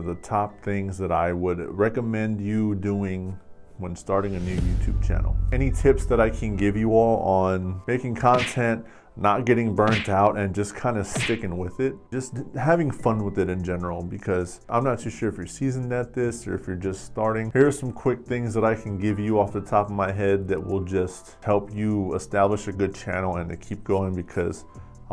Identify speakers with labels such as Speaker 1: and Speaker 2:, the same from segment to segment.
Speaker 1: The top things that I would recommend you doing when starting a new YouTube channel. Any tips that I can give you all on making content, not getting burnt out, and just kind of sticking with it. Just having fun with it in general, because I'm not too sure if you're seasoned at this or if you're just starting. Here are some quick things that I can give you off the top of my head that will just help you establish a good channel and to keep going, because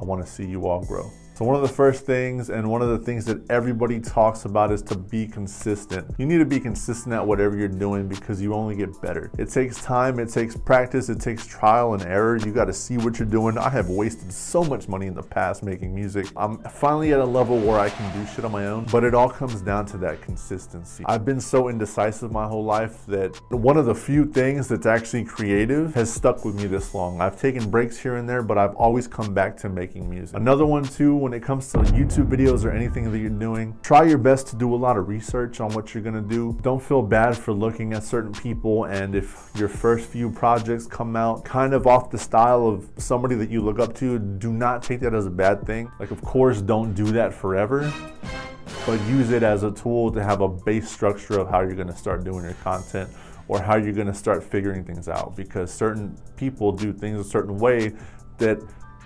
Speaker 1: I want to see you all grow. So one of the first things, and one of the things that everybody talks about, is to be consistent. You need to be consistent at whatever you're doing, because you only get better. It takes time, it takes practice, it takes trial and error. You got to see what you're doing. I have wasted so much money in the past making music. I'm finally at a level where I can do shit on my own, but it all comes down to that consistency. I've been so indecisive my whole life that one of the few things that's actually creative has stuck with me this long. I've taken breaks here and there, but I've always come back to making music. Another one too, when it comes to YouTube videos or anything that you're doing, try your best to do a lot of research on what you're gonna do. Don't feel bad for looking at certain people, and if your first few projects come out kind of off the style of somebody that you look up to, do not take that as a bad thing. Like, of course, don't do that forever, but use it as a tool to have a base structure of how you're gonna start doing your content, or how you're gonna start figuring things out, because certain people do things a certain way that,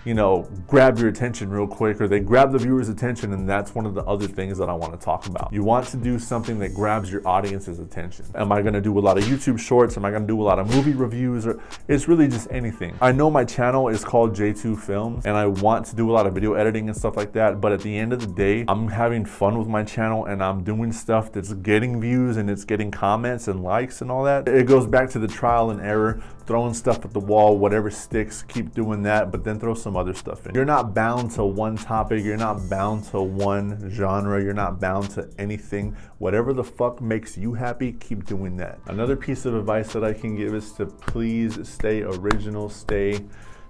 Speaker 1: you know, grab your attention real quick, or they grab the viewer's attention, and that's one of the other things that I want to talk about. You want to do something that grabs your audience's attention. Am I going to do a lot of YouTube shorts? Am I going to do a lot of movie reviews? Or it's really just anything. I know my channel is called J2 Films, and I want to do a lot of video editing and stuff like that, but at the end of the day, I'm having fun with my channel, and I'm doing stuff that's getting views, and it's getting comments and likes and all that. It goes back to the trial and error, throwing stuff at the wall, whatever sticks, keep doing that, but then throw some other stuff in. You're not bound to one topic, you're not bound to one genre, you're not bound to anything. Whatever the fuck makes you happy, keep doing that. Another piece of advice that I can give is to please stay original, stay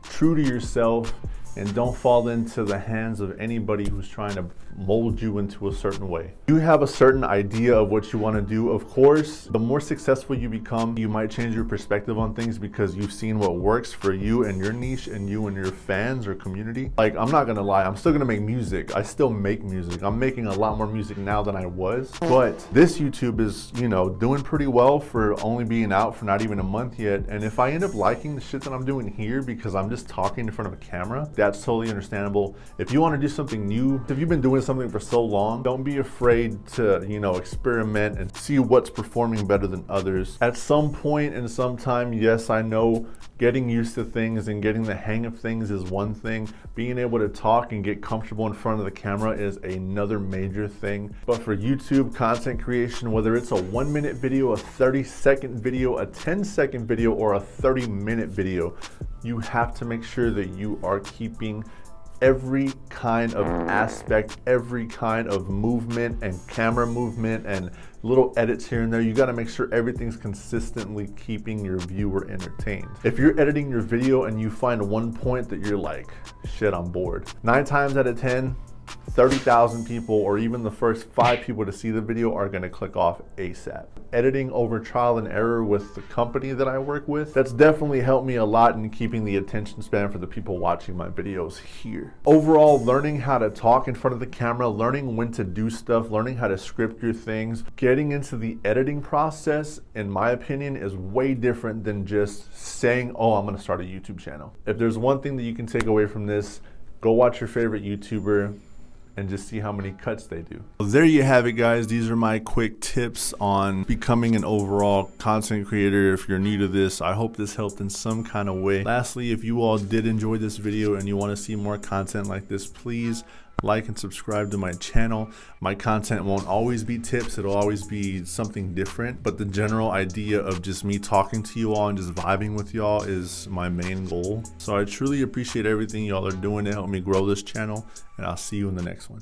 Speaker 1: true to yourself, and don't fall into the hands of anybody who's trying to mold you into a certain way. You have a certain idea of what you want to do. Of course, the more successful you become, you might change your perspective on things, because you've seen what works for you and your niche and you and your fans or community. Like, I'm not gonna lie, I'm still gonna make music. I still make music. I'm making a lot more music now than I was, but this YouTube is, you know, doing pretty well for only being out for not even a month yet. And if I end up liking the shit that I'm doing here because I'm just talking in front of a camera, that's totally understandable. If you want to do something new, if you've been doing something for so long, don't be afraid to, you know, experiment and see what's performing better than others. At some point in some time, yes, I know getting used to things and getting the hang of things is one thing. Being able to talk and get comfortable in front of the camera is another major thing. But for YouTube content creation, whether it's a 1-minute video, a 30-second video, a 10-second video, or a 30-minute video, you have to make sure that you are keeping every kind of aspect, every kind of movement and camera movement and little edits here and there. You got to make sure everything's consistently keeping your viewer entertained. If you're editing your video and you find one point that you're like, shit, I'm bored, 9 times out of 10, 30,000 people, or even the first 5 people to see the video, are going to click off ASAP. Editing over trial and error with the company that I work with, that's definitely helped me a lot in keeping the attention span for the people watching my videos here. Overall, learning how to talk in front of the camera, learning when to do stuff, learning how to script your things, getting into the editing process, in my opinion, is way different than just saying, oh, I'm going to start a YouTube channel. If there's one thing that you can take away from this, go watch your favorite YouTuber and just see how many cuts they do. Well, there you have it, guys. These are my quick tips on becoming an overall content creator. If you're new to this, I hope this helped in some kind of way. Lastly, if you all did enjoy this video and you want to see more content like this, please like and subscribe to my channel. My content won't always be tips, it'll always be something different, but the general idea of just me talking to you all and just vibing with y'all is my main goal. So I truly appreciate everything y'all are doing to help me grow this channel, and I'll see you in the next one.